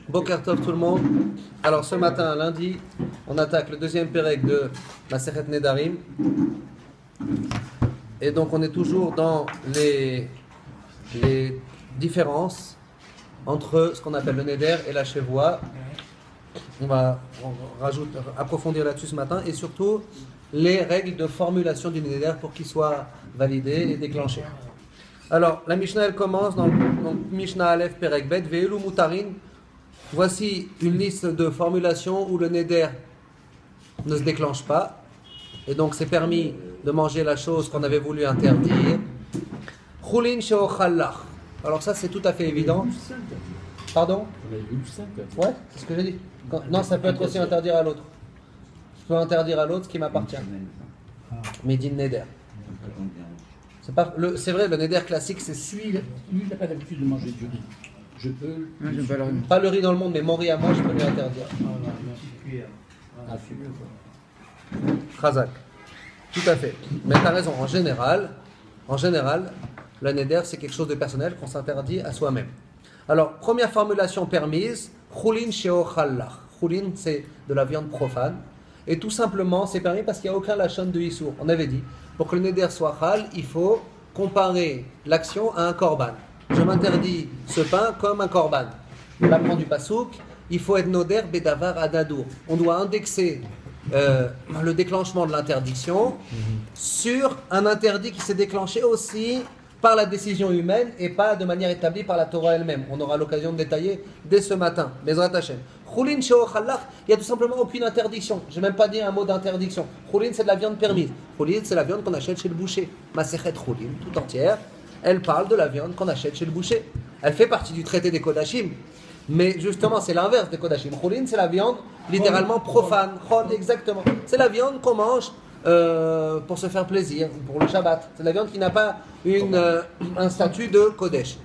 Boker Tov tout le monde. Alors ce matin, lundi, on attaque le deuxième pérec de Masechet Nedarim. Et donc on est toujours dans les différences entre ce qu'on appelle le Neder et la Shevoua. On va approfondir là-dessus ce matin et surtout les règles de formulation du Neder pour qu'il soit validé et déclenché. Alors la Mishnah elle commence dans Mishnah Aleph Perek Bet Ve'elu Mutarin. Voici une liste de formulations où le Neder ne se déclenche pas et donc c'est permis de manger la chose qu'on avait voulu interdire. Chulin she'ochalach. Alors ça c'est tout à fait évident. Pardon? Ouais, c'est ce que j'ai dit. Non, ça peut être aussi interdire à l'autre. Je peux interdire à l'autre ce qui m'appartient. Mais dit Neder. C'est vrai, le Neder classique, c'est lui, il n'a pas l'habitude de manger du riz. Je peux. Pas le riz dans le monde, mais mon riz à moi, je peux lui interdire. Chazak. Tout à fait. Mais tu as raison, en général, le Neder, c'est quelque chose de personnel qu'on s'interdit à soi-même. Alors, première formulation permise, Chulin she'ochalach. Chulin, c'est de la viande profane. Et tout simplement, c'est permis parce qu'il n'y a aucun lachon de Issour. On avait dit, pour que le Neder soit chal, il faut comparer l'action à un korban. Je m'interdis ce pain comme un korban. On apprend du pasouk, il faut être noder bedavar adadour. On doit indexer le déclenchement de l'interdiction sur un interdit qui s'est déclenché aussi par la décision humaine et pas de manière établie par la Torah elle-même. On aura l'occasion de détailler dès ce matin. Bezrat Hashem. Chulin she'ochalach, il n'y a tout simplement aucune interdiction. Je n'ai même pas dit un mot d'interdiction. Chulin, c'est de la viande permise. Chulin, c'est la viande qu'on achète chez le boucher. Masechet Chulin, tout entière, elle parle de la viande qu'on achète chez le boucher. Elle fait partie du traité des Kodashim. Mais justement, c'est l'inverse des Kodashim. Chulin, c'est la viande littéralement profane. Chol, exactement. C'est la viande qu'on mange pour se faire plaisir, pour le Shabbat. C'est la viande qui n'a pas un statut de Kodesh.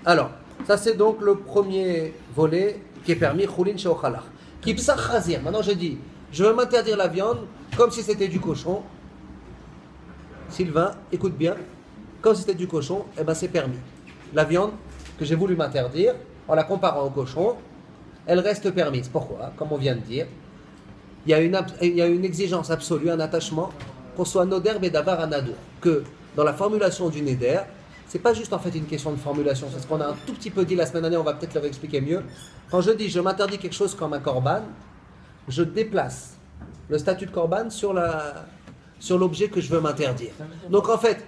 Alors, ça c'est donc le premier volet qui est permis, Chulin she'ochalach. Kipsach chazir. Maintenant je dis, je veux m'interdire la viande comme si c'était du cochon. Sylvain, écoute bien, comme si c'était du cochon, eh ben c'est permis. La viande que j'ai voulu m'interdire, en la comparant au cochon, elle reste permise. Pourquoi? Comme on vient de dire, il y a une exigence absolue, un attachement, qu'on soit noder bedavar anadour. Que dans la formulation du neder, c'est pas juste en fait une question de formulation, c'est ce qu'on a un tout petit peu dit la semaine dernière, on va peut-être le réexpliquer mieux. Quand je dis je m'interdis quelque chose comme un korban, je déplace le statut de korban sur l'objet que je veux m'interdire. Donc en fait,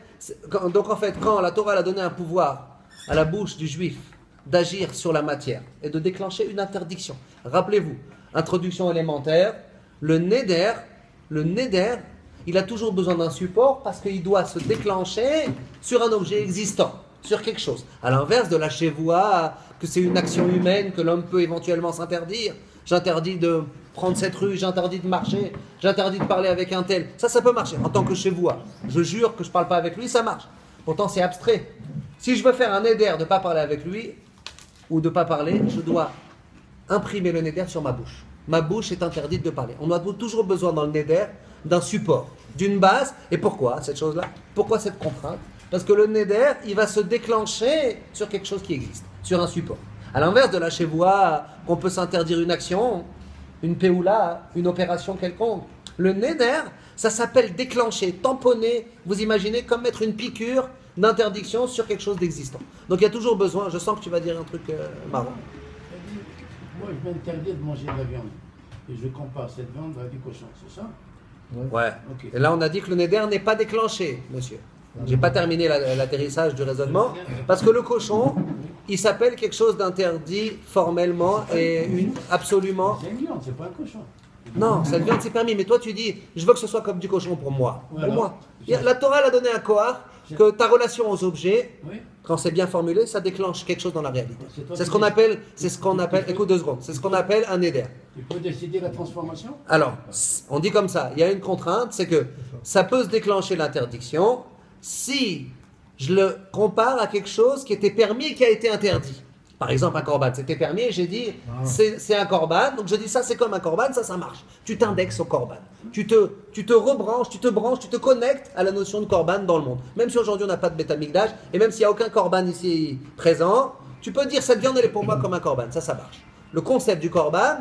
quand la Torah a donné un pouvoir à la bouche du juif d'agir sur la matière et de déclencher une interdiction, rappelez-vous, introduction élémentaire, le neder, il a toujours besoin d'un support parce qu'il doit se déclencher sur un objet existant, sur quelque chose. À l'inverse de la shevoua, que c'est une action humaine que l'homme peut éventuellement s'interdire. J'interdis de prendre cette rue, j'interdis de marcher, j'interdis de parler avec un tel. Ça peut marcher en tant que shevoua. Je jure que je ne parle pas avec lui, ça marche. Pourtant, c'est abstrait. Si je veux faire un neder de ne pas parler avec lui ou de ne pas parler, je dois imprimer le neder sur ma bouche. Ma bouche est interdite de parler. On a toujours besoin dans le neder d'un support, d'une base. Et pourquoi cette chose-là? Pourquoi cette contrainte? Parce que le neder, il va se déclencher sur quelque chose qui existe, sur un support. À l'inverse de la shevoua, qu'on peut s'interdire une action, une péoula, une opération quelconque. Le neder, ça s'appelle déclencher, tamponner. Vous imaginez comme mettre une piqûre d'interdiction sur quelque chose d'existant. Donc il y a toujours besoin, je sens que tu vas dire un truc marrant. Moi, je m'interdis de manger de la viande. Et je compare cette viande à du cochon, c'est ça? Ouais. Okay. Et là, on a dit que le neder n'est pas déclenché, monsieur. J'ai pas terminé l'atterrissage du raisonnement. Parce que le cochon, il s'appelle quelque chose d'interdit formellement et absolument. C'est une viande, c'est pas un cochon. Non, cette viande, c'est permis. Mais toi, tu dis, je veux que ce soit comme du cochon pour moi. Voilà. Pour moi. La Torah l'a donné un koar que ta relation aux objets, quand c'est bien formulé, ça déclenche quelque chose dans la réalité. C'est ce qu'on appelle, écoute 2 secondes, c'est ce qu'on appelle un neder. Tu peux décider la transformation? Alors, on dit comme ça, il y a une contrainte, c'est que ça peut se déclencher l'interdiction si je le compare à quelque chose qui était permis et qui a été interdit. Par exemple, un korban, c'était permis et j'ai dit c'est un korban, donc je dis ça c'est comme un korban, ça marche. Tu t'indexes au korban. Tu te rebranches, tu te connectes à la notion de korban dans le monde. Même si aujourd'hui on n'a pas de Beth Amikdash et même s'il n'y a aucun korban ici présent, tu peux dire cette viande elle est pour moi comme un korban, ça marche. le concept du korban,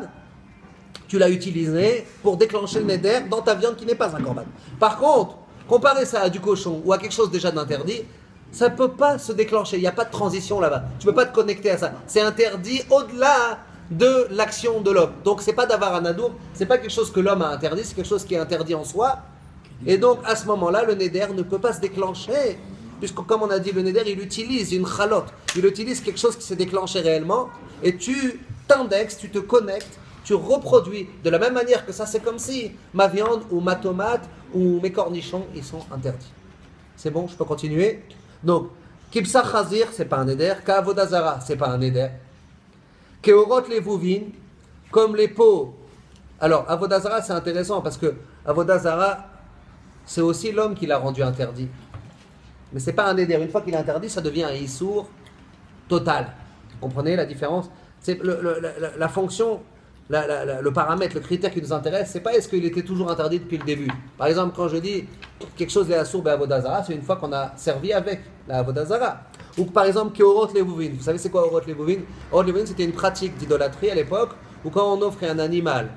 tu l'as utilisé pour déclencher le neder dans ta viande qui n'est pas un korban. Par contre, comparer ça à du cochon ou à quelque chose déjà d'interdit, ça ne peut pas se déclencher. Il n'y a pas de transition là-bas. Tu ne peux pas te connecter à ça. C'est interdit au-delà de l'action de l'homme. Donc, ce n'est pas d'avoir un adour, ce n'est pas quelque chose que l'homme a interdit, c'est quelque chose qui est interdit en soi. Et donc, à ce moment-là, le neder ne peut pas se déclencher. Puisque, comme on a dit, le neder, il utilise une chalote. Il utilise quelque chose qui s'est déclenché réellement. Et tu t'indexes, tu te connectes, tu reproduis. De la même manière que ça, c'est comme si ma viande ou ma tomate ou mes cornichons, ils sont interdits. C'est bon, je peux continuer? Donc, kibsa chazir, c'est pas un neder. Ka'avodazara, c'est pas un neder. Keorot levuvin, comme les peaux. Alors, avodazara, c'est intéressant parce que avodazara, c'est aussi l'homme qui l'a rendu interdit. Mais c'est pas un neder. Une fois qu'il est interdit, ça devient un issour total. Vous comprenez la différence? C'est la fonction, le paramètre, le critère qui nous intéresse, c'est pas est-ce qu'il était toujours interdit depuis le début. Par exemple, quand je dis quelque chose est assour be'avodazara, c'est une fois qu'on a servi avec la avodazara. Ou par exemple, keorot levuvin. Vous savez c'est quoi orot levuvin? Orot levuvin, c'était une pratique d'idolâtrie à l'époque où quand on offrait un animal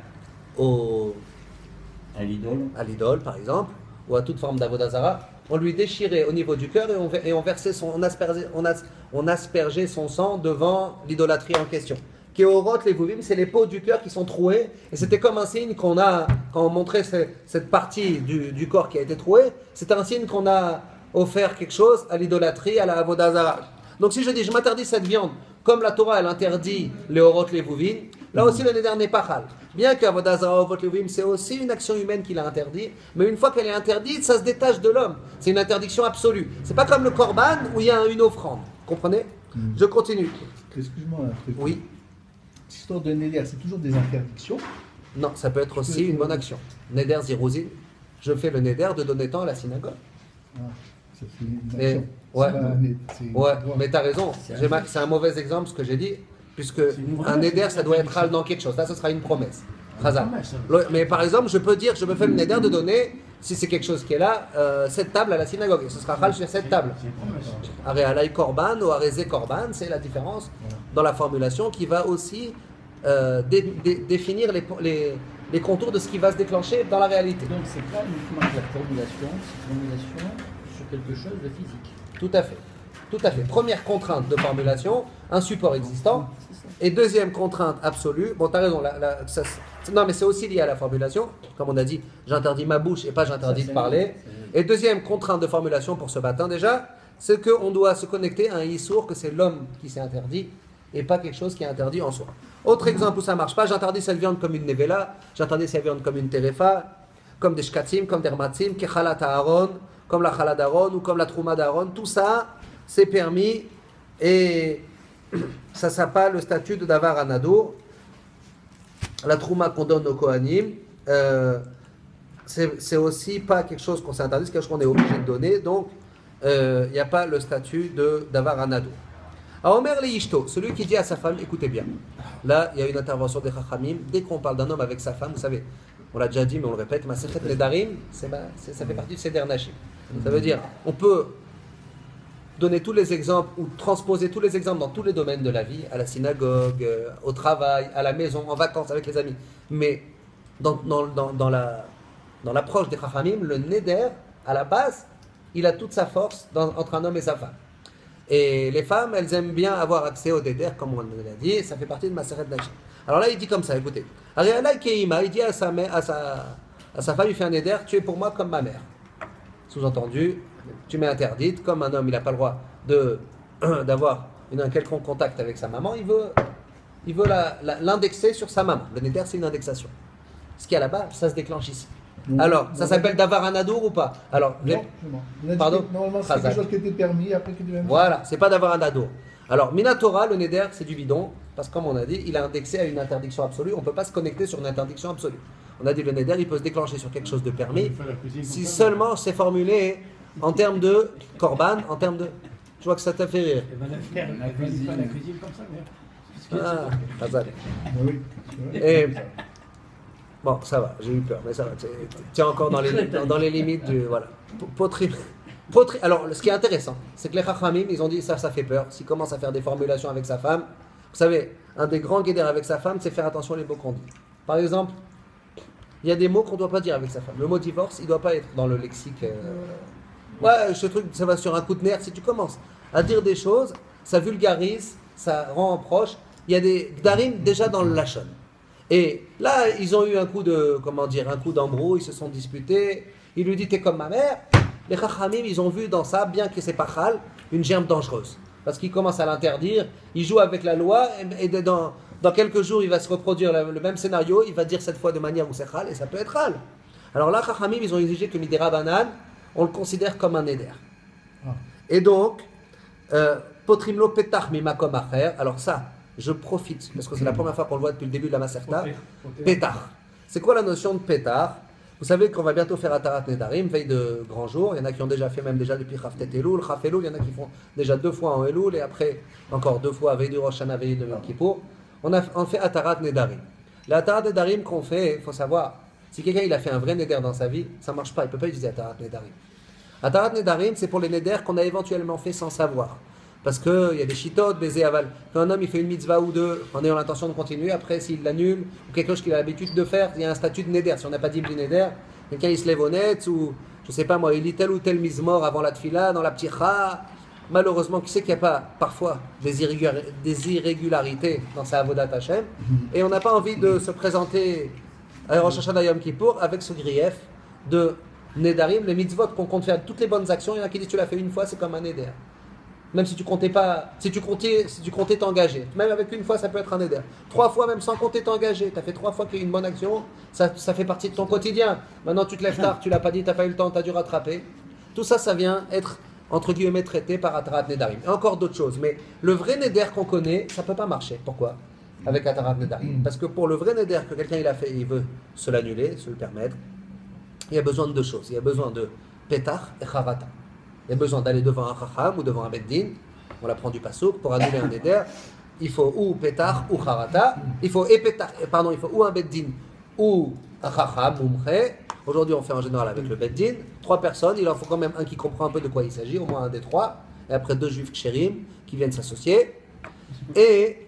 à l'idole, par exemple, ou à toute forme d'avodazara, on lui déchirait au niveau du cœur et on versait on aspergeait son sang devant l'idolâtrie en question. Keorot levuvim, c'est les peaux du cœur qui sont trouées, et c'était comme un signe qu'on a, quand on montrait cette partie du corps qui a été trouée, c'est un signe qu'on a offert quelque chose à l'idolâtrie, à la avodazara. Donc si je dis je m'interdis cette viande, comme la Torah elle interdit les orot levuvim, là aussi le neder n'est pas chal. Bien que avodazara orot levuvim c'est aussi une action humaine qui l'a interdit, mais une fois qu'elle est interdite, ça se détache de l'homme. C'est une interdiction absolue. C'est pas comme le korban où il y a une offrande. Comprenez? Je continue. Excuse-moi un truc. Oui. Cette histoire de neder, c'est toujours des interdictions? Non, ça peut être aussi une bonne action. Neder ziruzin, je fais le neder de donner temps à la synagogue. Ah, ça c'est une Mais, action. ouais, Ouais, mais tu as raison. C'est un mauvais exemple ce que j'ai dit, puisque un neder, ça doit être hal dans quelque chose. Là, ce sera une promesse. Chazal. Mais par exemple, je peux dire, je me fais le neder de donner, si c'est quelque chose qui est là, cette table à la synagogue. Et ce sera hal sur cette table. Arealai korban ou arezé korban, c'est la différence dans la formulation qui va aussi définir les contours de ce qui va se déclencher dans la réalité. Donc c'est pas uniquement de la formulation, c'est formulation sur quelque chose de physique. Tout à fait. Tout à fait. Première contrainte de formulation, un support existant. Et deuxième contrainte absolue, bon, tu as raison, non, mais c'est aussi lié à la formulation. Comme on a dit, j'interdis ma bouche et pas j'interdis de parler. Et deuxième contrainte de formulation pour ce matin, déjà, c'est qu'on doit se connecter à un issour, que c'est l'homme qui s'est interdit et pas quelque chose qui est interdit en soi. Autre exemple où ça ne marche pas, j'interdis cette viande comme une nevela, j'interdis cette viande comme une terefa, comme des shkatim, comme des rmatzim, kechalat Aaron, comme la chalad Aaron ou comme la trouma d'Aaron. Tout ça, c'est permis et ça n'a pas le statut de davar anadour. La trouma qu'on donne aux kohanim, c'est aussi pas quelque chose qu'on s'est interdit, c'est quelque chose qu'on est obligé de donner, donc il n'y a pas le statut de davar anadour. À Omer Leishto, celui qui dit à sa femme, écoutez bien, là il y a une intervention des Chachamim, dès qu'on parle d'un homme avec sa femme, vous savez, on l'a déjà dit mais on le répète, Masechet Nedarim, ça fait partie du Seder Nashim. Ça veut dire, on peut donner tous les exemples ou transposer tous les exemples dans tous les domaines de la vie, à la synagogue, au travail, à la maison, en vacances avec les amis. Mais dans l'approche des Chachamim, le Neder, à la base, il a toute sa force entre un homme et sa femme. Et les femmes, elles aiment bien avoir accès au Neder, comme on l'a dit, ça fait partie de Maseret Nashim. Alors là, il dit comme ça, écoutez. Ariala Keima, il dit à sa femme, il fait un Neder, tu es pour moi comme ma mère. Sous-entendu, tu m'es interdite, comme un homme, il n'a pas le droit d'avoir un quelconque contact avec sa maman, il veut l'indexer sur sa maman. Le Neder, c'est une indexation. Ce qui est là-bas, ça se déclenche ici. Non, alors, ça s'appelle davar anadour ou pas? Alors, pardon. Normalement, c'est quelque chose qui était permis, après qui devient... Voilà, c'est pas davar anadour. Alors, Minatora, le Neder, c'est du bidon, parce que comme on a dit, il est indexé à une interdiction absolue, on ne peut pas se connecter sur une interdiction absolue. On a dit le Neder, il peut se déclencher sur quelque chose de permis, si seulement c'est formulé en termes de korban, en termes de... Je vois que ça t'a fait rire. La cuisine comme ça, mais... Ah, Hazal. Oui. Et... Bon, ça va, j'ai eu peur, mais ça va. Tu es encore dans les limites du... Voilà. Poterie. Alors, ce qui est intéressant, c'est que les Chachamim, ils ont dit ça fait peur. S'il commence à faire des formulations avec sa femme, Vous savez, un des grands guédères avec sa femme, c'est faire attention aux mots qu'on dit. Par exemple, il y a des mots qu'on ne doit pas dire avec sa femme. Le mot divorce, il ne doit pas être dans le lexique. Ouais, ce truc, ça va sur un coup de nerf. Si tu commences à dire des choses, ça vulgarise, ça rend proche. Il y a des darim déjà dans le lachon. Et là, ils ont eu un coup d'embrouille, ils se sont disputés. Il lui dit, t'es comme ma mère. Les chachamim, ils ont vu dans ça, bien que c'est pas chal, une germe dangereuse. Parce qu'il commence à l'interdire, il joue avec la loi, et dans quelques jours, il va se reproduire le même scénario, il va dire cette fois de manière où c'est chal, et ça peut être chal. Alors là, chachamim, ils ont exigé que midera banan, on le considère comme un éder. Et donc, potrimlo petach mimakom acher, alors ça, je profite, parce que c'est la première fois qu'on le voit depuis le début de la Maserta, petach. C'est quoi la notion de petach? Vous savez qu'on va bientôt faire Atarat Nedarim, veille de grand jour. Il y en a qui ont déjà fait même déjà depuis Chaftet Elul, Chaf Elul. Il y en a qui font déjà 2 fois en Elul et après encore 2 fois veille du Rosh Hashanah, veille de Yom Kippour. On fait Atarat Nedarim. L'Atarat Nedarim qu'on fait, il faut savoir, si quelqu'un il a fait un vrai Neder dans sa vie, ça ne marche pas, il ne peut pas utiliser Atarat Nedarim. Atarat Nedarim, c'est pour les Neder qu'on a éventuellement fait sans savoir. Parce qu'il y a des chitotes, baiser aval. Quand un homme il fait une mitzvah ou deux en ayant l'intention de continuer, après s'il l'annule, ou quelque chose qu'il a l'habitude de faire, il y a un statut de neder. Si on n'a pas dit du neder, quelqu'un il se lève honnête, ou je sais pas moi, il lit tel ou tel mizmor avant la tfila, dans la pticha. Malheureusement, qui sait qu'il n'y a pas parfois des irrégularités dans sa avodat Hashem, et on n'a pas envie de se présenter à Rosh Hashanah Yom Kippour avec ce grief de nedarim, les mitzvot qu'on compte faire toutes les bonnes actions. Il y en a qui disent tu l'as fait une fois, c'est comme un neder. Même si tu comptais pas, si tu comptais t'engager, même avec une fois ça peut être un éder. 3 fois même sans compter t'engager, tu as fait 3 fois qu'il y a une bonne action, ça fait partie de ton quotidien. Maintenant tu te lèves tard, tu l'as pas dit, tu n'as pas eu le temps, tu as dû rattraper. Tout ça, ça vient être entre guillemets traité par Atarat Nedarim. Et encore d'autres choses, mais le vrai neder qu'on connaît, ça peut pas marcher. Pourquoi? Avec Atarat Nedarim. Parce que pour le vrai neder que quelqu'un il a fait, il veut se l'annuler, se le permettre, il y a besoin de 2 choses. Il y a besoin de petach et charata. Il y a besoin d'aller devant un chacham ou devant un beddin, on l'apprend du pasouk, pour annuler un neder, il faut ou petach ou charata, il faut ou un beddin ou un chacham, mumche. Aujourd'hui on fait en général avec le beddin, 3 personnes, il en faut quand même un qui comprend un peu de quoi il s'agit, au moins un des 3, et après 2 juifs kshérim qui viennent s'associer, et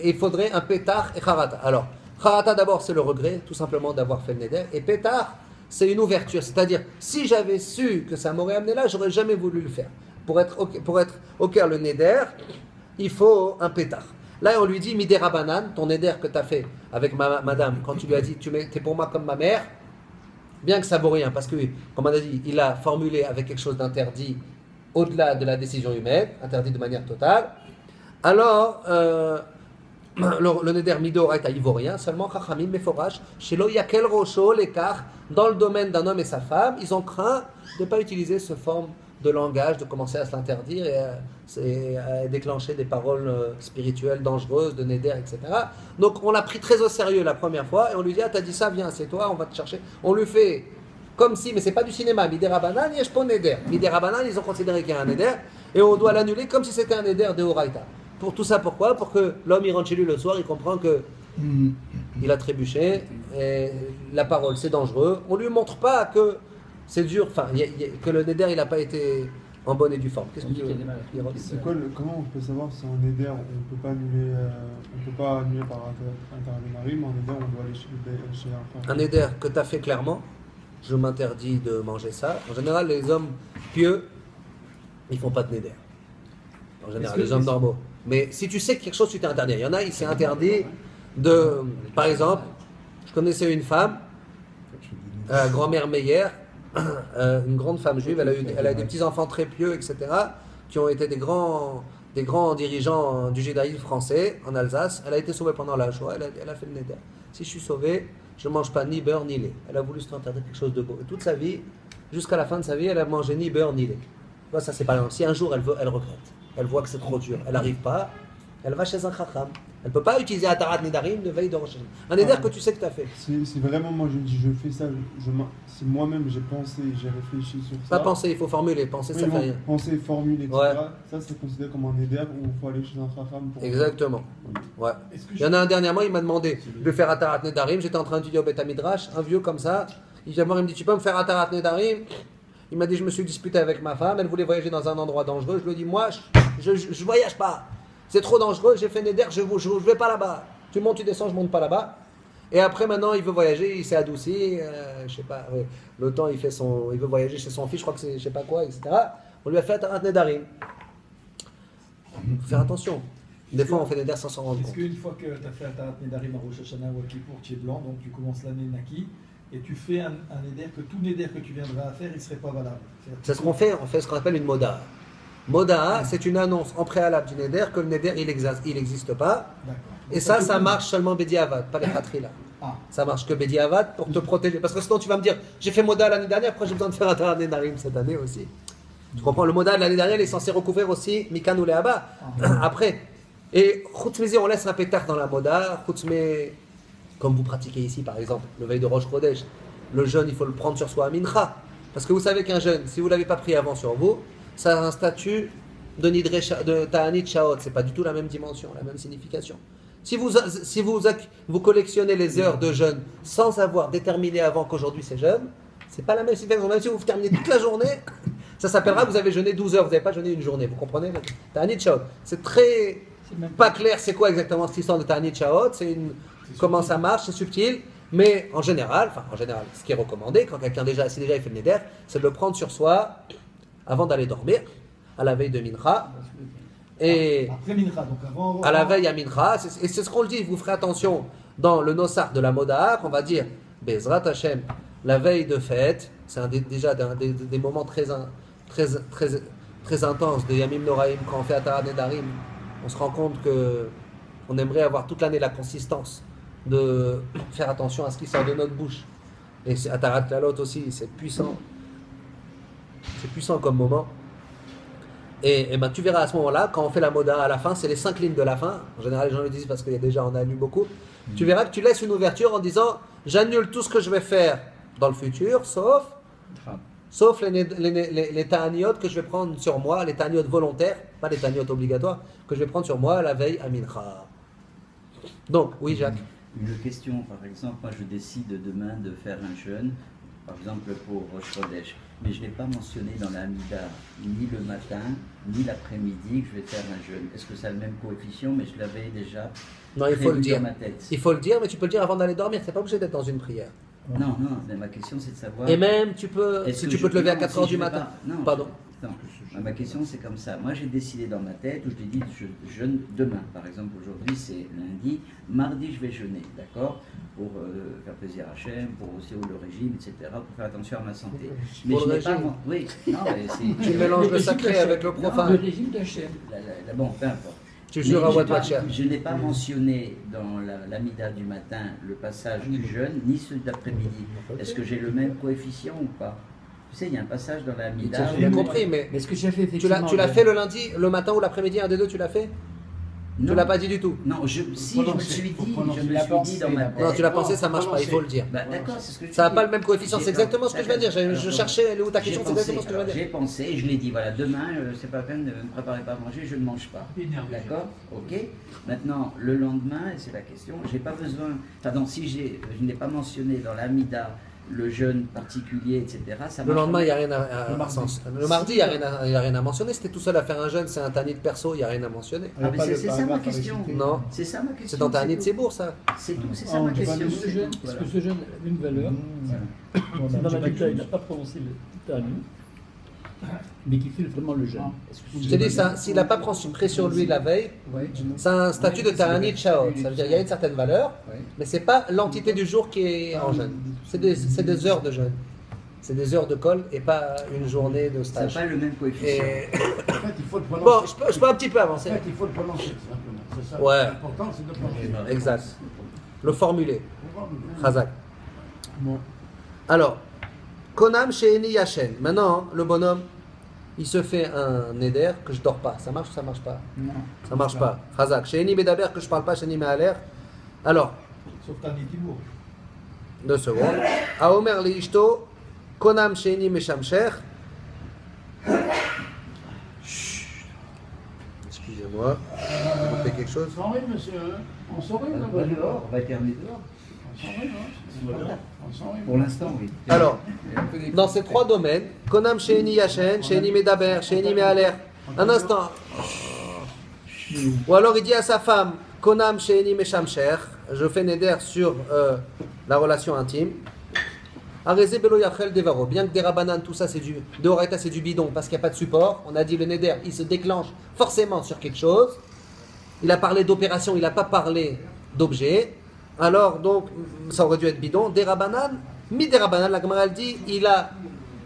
il faudrait un petach et charata. Alors, charata d'abord c'est le regret, tout simplement d'avoir fait le neder, et petach c'est une ouverture, c'est-à-dire, si j'avais su que ça m'aurait amené là, j'aurais jamais voulu le faire. Pour être au cœur le neder, il faut un pétard. Là, on lui dit, midera banan, ton neder que tu as fait avec madame, quand tu lui as dit, tu es pour moi comme ma mère, bien que ça vaut rien, parce que, comme on a dit, il a formulé avec quelque chose d'interdit, au-delà de la décision humaine, interdit de manière totale, alors, le neder midoraita il vaut rien, seulement chachamim meforach shelo yakel rosho l'écart dans le domaine d'un homme et sa femme, ils ont craint de ne pas utiliser ce forme de langage, de commencer à se l'interdire et à déclencher des paroles spirituelles dangereuses, de neder, etc. Donc on l'a pris très au sérieux la première fois et on lui dit, ah t'as dit ça, viens, c'est toi, on va te chercher. On lui fait comme si, mais c'est pas du cinéma, midera banan, yesh po neder. Midera banan, ils ont considéré qu'il y a un neder et on doit l'annuler comme si c'était un neder de oraita. Pour tout ça, pourquoi? Pour que l'homme il rentre chez lui le soir, il comprend que il a trébuché, et la parole c'est dangereux. On lui montre pas que c'est dur, enfin que le neder il n'a pas été en bonne et due forme. Qu'est-ce que tu veux dire? C'est quoi comment on peut savoir si en neder on peut pas annuler par Atarat Nedarim, en neder on doit aller chez un frère? Un neder que tu as fait clairement, je m'interdis de manger ça. En général, les hommes pieux, ils font pas de neder. En général, les hommes normaux. Mais si tu sais que quelque chose, tu t'es interdit. Il y en a, il s'est interdit de... Par exemple, je connaissais une femme, grand-mère Meyer, une grande femme juive, elle a eu des petits-enfants très pieux, etc., qui ont été des grands dirigeants du judaïsme français en Alsace. Elle a été sauvée pendant la Shoah, elle a fait le neder. Si je suis sauvé, je ne mange pas ni beurre ni lait. Elle a voulu se interdire quelque chose de beau. Et toute sa vie, jusqu'à la fin de sa vie, elle a mangé ni beurre ni lait. Moi, ça c'est pas grave. Si un jour elle regrette, elle voit que c'est trop dur, elle n'arrive pas, elle va chez un chacham. Elle ne peut pas utiliser Atarat Nedarim de veille de Rosh Hashanah. Un neder que tu sais que tu as fait. Si vraiment moi je fais ça, si moi-même j'ai pensé, j'ai réfléchi sur ça. Pas penser, il faut formuler. Penser, ça fait rien. Penser, formuler, etc. Ouais. Ça c'est considéré comme un neder où il faut aller chez un chacham pour... Exactement. Ouais. Il y en a un dernièrement, il m'a demandé de faire Atarat Nedarim. J'étais en train d'étudier au Beth Midrash, un vieux comme ça. Il me dit, tu peux me faire Atarat Nedarim? Il m'a dit, je me suis disputé avec ma femme, elle voulait voyager dans un endroit dangereux. Je lui ai dit, moi, je voyage pas. c'est trop dangereux, j'ai fait Neder, je vais pas là-bas. Tu montes, tu descends, je monte pas là-bas. Et après, maintenant, il veut voyager, il s'est adouci, je sais pas, le temps, il veut voyager chez son fils, je crois que c'est, je sais pas quoi, etc. On lui a fait un Nedarim. Faut faire attention. Des fois, on fait Neder sans s'en rendre Est-ce compte. qu'une fois que tu as fait un Tarat Nedarim à Rosh Hashanah ou à Kippour, tu es blanc, donc tu commences l'année Naki, et tu fais un Neder que tout Neder que tu viendras à faire, il ne serait pas valable. C'est ce qu'on fait, on fait ce qu'on appelle une Moda. Moda, c'est une annonce en préalable du Neder que le Neder, il n'existe pas. D'accord. Et ça marche seulement Bediavad, pas les Khatri là. Ah. Ça marche que Bediavad pour te protéger. Parce que sinon, tu vas me dire, j'ai fait Moda l'année dernière, après j'ai besoin de faire un Tarat Nedarim cette année aussi. Tu comprends, le Moda de l'année dernière, il est censé recouvrir aussi Mikan ou Leaba. Après. Et Khoutzmezi, on laisse un pétard dans la Moda. Khoutzmé, comme vous pratiquez ici par exemple, le veille de Rosh Chodesh, le jeûne, il faut le prendre sur soi à Mincha. Parce que vous savez qu'un jeûne, si vous ne l'avez pas pris avant sur vous, ça a un statut de Ta'anit Shaot. Ce n'est pas du tout la même dimension, la même signification. Si vous collectionnez les heures de jeûne sans avoir déterminé avant qu'aujourd'hui c'est jeûne, c'est pas la même signification. Même si vous terminez toute la journée, ça s'appellera que vous avez jeûné 12 heures, vous n'avez pas jeûné une journée. Vous comprenez? Ta'anit Shaot. C'est très pas clair c'est quoi exactement cette histoire de Ta'anit Shaot. Comment ça marche, c'est subtil. Mais en général, ce qui est recommandé, quand quelqu'un si déjà il fait le Neder, c'est de le prendre sur soi avant d'aller dormir, à la veille de Mincha. Et après Mincha, donc avant. À la veille à Mincha, et c'est ce qu'on le dit, vous ferez attention dans le Nosar de la Moda, on va dire Bezrat Hashem, la veille de fête, c'est déjà des moments très intenses de Yamim Noraim, quand on fait Atarat Nedarim, on se rend compte qu'on aimerait avoir toute l'année la consistance de faire attention à ce qui sort de notre bouche. Et Atarat Lalot aussi, c'est puissant comme moment. Et ben, tu verras à ce moment-là, quand on fait la Moda à la fin, c'est les 5 lignes de la fin. En général, les gens le disent parce on a lu beaucoup. Tu verras que tu laisses une ouverture en disant j'annule tout ce que je vais faire dans le futur, sauf les ta'aniot que je vais prendre sur moi, les ta'aniot volontaires, pas les ta'aniot obligatoires, que je vais prendre sur moi la veille à Mincha. Donc, oui, Jacques. Une question, par exemple, moi je décide demain de faire un jeûne, par exemple pour Rosh Chodesh, mais je n'ai pas mentionné dans la Hamida ni le matin, ni l'après-midi que je vais faire un jeûne. Est-ce que ça a le même coefficient, mais je l'avais déjà non, il faut le dire. dans ma tête. Il faut le dire, mais tu peux le dire avant d'aller dormir, c'est pas obligé d'être dans une prière. Non, mais ma question c'est de savoir... Et même, tu peux te lever à 4h du matin. Non, pardon. Ma question c'est comme ça. Moi j'ai décidé dans ma tête, où je t'ai dit je jeûne demain. Par exemple aujourd'hui c'est lundi, mardi je vais jeûner, d'accord, pour faire plaisir à Hachem, pour aussi le régime, etc., pour faire attention à ma santé. Mais pour je le n'ai pas... régime. Oui, non, mais c'est... Tu mélanges le sacré avec le profane. Le régime d'Hachem. Bon, peu importe. Tu jures à Watwacha. Je n'ai pas mentionné dans l'amida du matin le passage du jeûne, ni celui d'après-midi. Est-ce que j'ai le même coefficient ou pas? Tu sais, il y a un passage dans l'amida. J'ai bien compris, mais ce que j'ai fait effectivement. Tu l'as fait le lundi, le matin ou l'après-midi, un des deux, tu l'as fait? Non. Tu l'as pas dit du tout? Non, je me suis dit dans ma tête. Non, tu l'as pensé, ça marche pas, il faut le dire. Bah, d'accord, c'est ce que je Ça n'a dis. pas le même coefficient, c'est exactement ce que je viens de dire. Je cherchais, elle est où ta question, c'est exactement ce que je viens de J'ai dire. pensé, et je l'ai dit, voilà, demain, c'est pas la peine de me préparer pas à manger, je ne mange pas. D'accord? Ok? Maintenant, le lendemain, et c'est la question, j'ai pas besoin. Pardon, si je n'ai pas mentionné dans l'amida le jeûne particulier, etc. Ça Le lendemain, il n'y a rien à mardi. sens. Le mardi, il n'y a rien à mentionner. Si tu es tout seul à faire un jeûne, c'est un tanit perso, il n'y a rien à mentionner. Ah, mais c'est ça ma question. Non. C'est ça ma question. C'est dans tanit tout. Sébour, ça. C'est tout, c'est ça ma question. Est-ce que ce jeûne a une valeur? Si dans la Mishnah, il n'a pas prononcé le Tani, mais qui fait vraiment le jeûne. Je te dis, s'il n'a pas pris sur lui la veille, c'est un statut de Ta'anit Shaot. Ça veut dire qu'il y a une certaine valeur, mais ce n'est pas l'entité du jour qui est en jeûne. C'est des heures de jeûne. C'est des heures de colle et pas une journée de stage. Ça n'a pas le même coefficient. En fait, il faut le prononcer. Bon, je peux un petit peu avancer. En fait, il faut le prononcer, simplement. C'est ça. Ouais. L'important, c'est de le prononcer. Exact. Le formuler. Chazak. Alors, Konam Sheeni Yashen. Maintenant, le bonhomme, il se fait un neder que je dors pas. Ça marche ou ça marche pas? Non. Ça marche pas. Chazak. Sheeni Bedaber que je parle pas, Sheeni Me'aler. Alors, Sauf Tani Tibour. 2 secondes. Aomer li ishto, Konam Sheeni Meshamsher. Excusez-moi. Vous faites quelque chose? On s'en rime, monsieur. On s'en rime, On va dehors, on va éternuer dehors. On s'en rime, hein. On s'en rime. Pour l'instant, oui. Alors, dans ces 3 domaines, Konam Sheeni Yashen, Sheeni Medaber, Sheeni Me'aler. Un instant. Ou alors il dit à sa femme, Konam she'eni meshamsher, je fais neder sur la relation intime. Arezé belo yachel devaro, bien que des rabanan, tout ça c'est du, de Horaïta c'est du bidon parce qu'il n'y a pas de support. On a dit le neder, il se déclenche forcément sur quelque chose. Il a parlé d'opération, il n'a pas parlé d'objet. Alors donc, ça aurait dû être bidon. Des rabanan, mi des rabanan, la Gemara dit, il a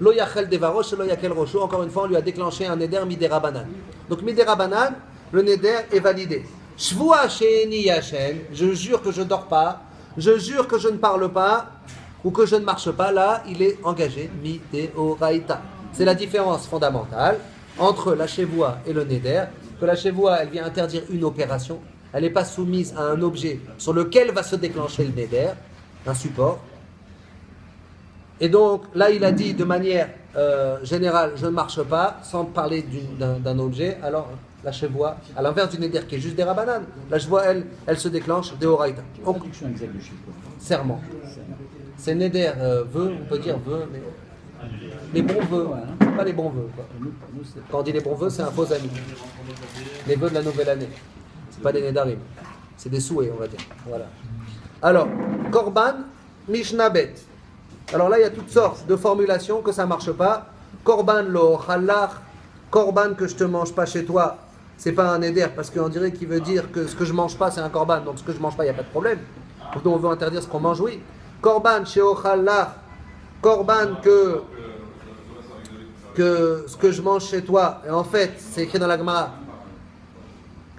lo yachel devaro, lo yakel rosho. Encore une fois, on lui a déclenché un neder mi des rabanan. Donc mi des rabanan, le neder est validé. Shvua she'eni yashen, je jure que je ne dors pas, je jure que je ne parle pas, ou que je ne marche pas, là, il est engagé, mi deoraita. C'est la différence fondamentale entre la chevoua et le neder, que la chevoua, elle vient interdire une opération, elle n'est pas soumise à un objet sur lequel va se déclencher le neder, un support. Et donc, là, il a dit de manière générale, je ne marche pas, sans parler d'un objet, alors la chevoua, à l'inverse du neder qui est juste des rabanan, la chevoua, elle se déclenche deoraita. Traduction exacte de chevoua. Serment. C'est neder, vœux, on peut dire vœux, mais les bons vœux, pas les bons vœux. Quoi. Quand on dit les bons vœux, c'est un faux ami. Les vœux de la nouvelle année, c'est pas des nedarim, c'est des souhaits, on va dire. Voilà. Alors, korban, mishnabet. Alors là, il y a toutes sortes de formulations que ça marche pas. Korban lo chalach, korban que je te mange pas chez toi, c'est pas un neder parce qu'on dirait qu'il veut dire que ce que je mange pas, c'est un korban. Donc ce que je mange pas, il y a pas de problème. Donc on veut interdire ce qu'on mange, oui. Korban she'ochalach, korban que ce que je mange chez toi, et en fait, c'est écrit dans la Gemara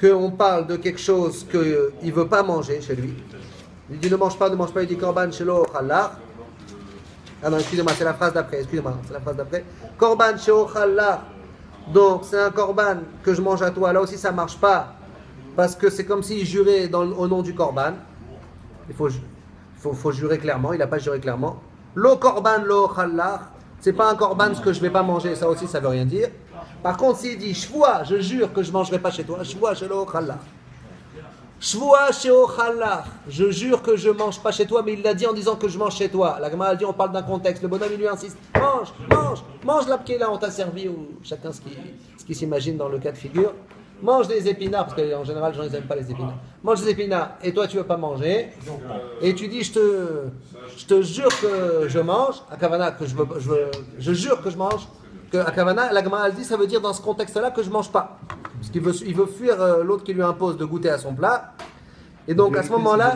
qu'on parle de quelque chose qu'il ne veut pas manger chez lui. Il dit ne mange pas, il dit korban she'ochalach. Ah non, excusez-moi, c'est la phrase d'après, Korban she'ochalach, donc c'est un korban que je mange à toi, là aussi ça ne marche pas, parce que c'est comme s'il jurait au nom du korban. Il faut jurer clairement, il n'a pas juré clairement. Lo korban lo chalach, c'est pas un korban ce que je vais pas manger, ça aussi ça veut rien dire. Par contre, s'il dit shvoua, je jure que je mangerai pas chez toi, shvoua shelo chalach. Shvoua shelo chalach, je jure que je mange pas chez toi, mais il l'a dit en disant que je mange chez toi. La Gemara a dit on parle d'un contexte, le bonhomme il lui insiste, mange la là, on t'a servi, ou chacun ce qui s'imagine dans le cas de figure. Mange des épinards, parce qu'en général, les gens n'aiment pas les épinards. Mange des épinards, et toi, tu ne veux pas manger. Et tu dis, je te jure que je mange. À Kavana, que je jure que je mange. Que à Kavana, la Gemara dit, ça veut dire dans ce contexte-là que je ne mange pas. Parce qu'il veut fuir l'autre qui lui impose de goûter à son plat. Et donc, à ce moment-là,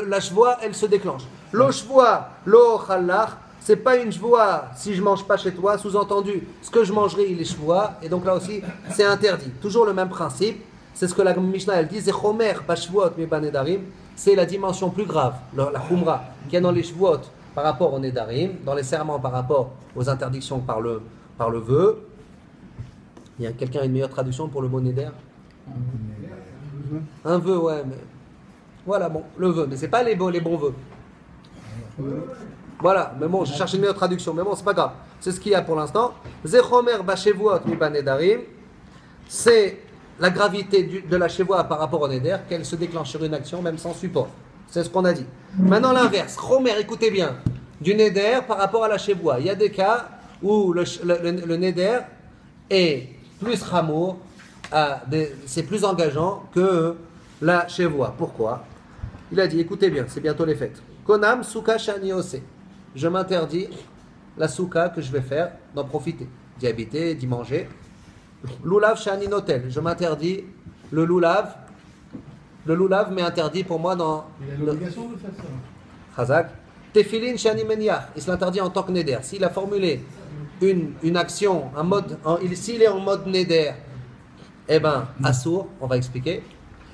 la chevoie, elle se déclenche. Lo chevoie, lo chalach. C'est pas une chevoie si je mange pas chez toi, sous-entendu, ce que je mangerai, il est chevoie, et donc là aussi, c'est interdit. Toujours le même principe, c'est ce que la Mishnah, elle dit, c'est chomer, pas chevoot, mais pas nedarim, c'est la dimension plus grave, la chumra, qu'il y a dans les chevoot par rapport au nedarim, dans les serments par rapport aux interdictions par le vœu. Il y a quelqu'un a une meilleure traduction pour le mot neder? Un vœu, ouais, mais voilà, bon, le vœu, mais c'est pas les bons vœux. Voilà, mais bon, je cherche une meilleure traduction, mais bon, c'est pas grave. C'est ce qu'il y a pour l'instant. Zechomer bashevuot mi banedarim, c'est la gravité de la chevoie par rapport au neder, qu'elle se déclenche sur une action, même sans support. C'est ce qu'on a dit. Maintenant, l'inverse. Chomer, écoutez bien, du neder par rapport à la chevoie. Il y a des cas où le neder est plus chamour, c'est plus engageant que la chevoie. Pourquoi? Il a dit, écoutez bien, c'est bientôt les fêtes. Konam souka shani ose. Je m'interdis la souka que je vais faire d'en profiter, d'y habiter, d'y manger. Lulav shani notel. Je m'interdis le lulav. Le lulav m'est interdit pour moi dans. Il a l'obligation de faire ça. Chazak. Tefilin shani meniach. Il se l'interdit en tant que neder. S'il a formulé une action, s'il est en mode neder, eh ben, assour, on va expliquer.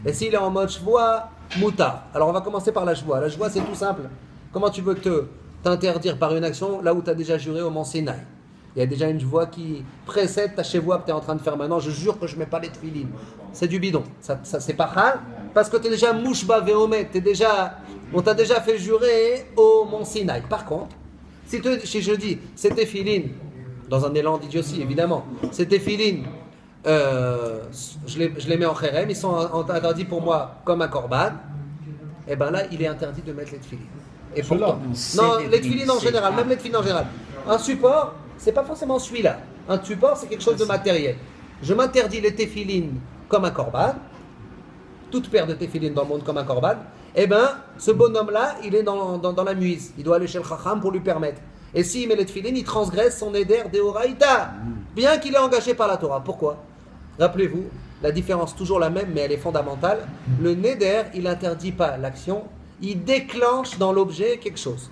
Et s'il est en mode shvoa, mutar. Alors on va commencer par la shvoa. La shvoa, c'est tout simple. Comment tu veux t'interdire par une action là où tu as déjà juré au Mont Sinaï? Il y a déjà une shvoa qui précède ta shvoa que tu es en train de faire maintenant. Je jure que je ne mets pas les tefilin. C'est du bidon. Ça c'est pas chal parce que tu es déjà mouchba veomet. On t'a déjà fait jurer au Mont Sinaï. Par contre, si je dis c'est tefilin, dans un élan d'idiotie évidemment, c'est tefilin. Je les mets en chérem, ils sont interdits pour moi comme un korban, et bien là il est interdit de mettre les tefilines. Et pourtant, non, les tefilines en général, même les tefilines en général. Un support, c'est pas forcément celui-là. Un support, c'est quelque chose de matériel. Je m'interdis les tefilines comme un korban, toute paire de téfilines dans le monde comme un korban, eh bien, ce bonhomme-là, il est dans la muise. Il doit aller chez le chacham pour lui permettre. Et s'il met les téfilines, il transgresse son éder d'Eoraïta, bien qu'il est engagé par la Torah. Pourquoi? Rappelez-vous, la différence toujours la même, mais elle est fondamentale. Le neder, il n'interdit pas l'action, il déclenche dans l'objet quelque chose.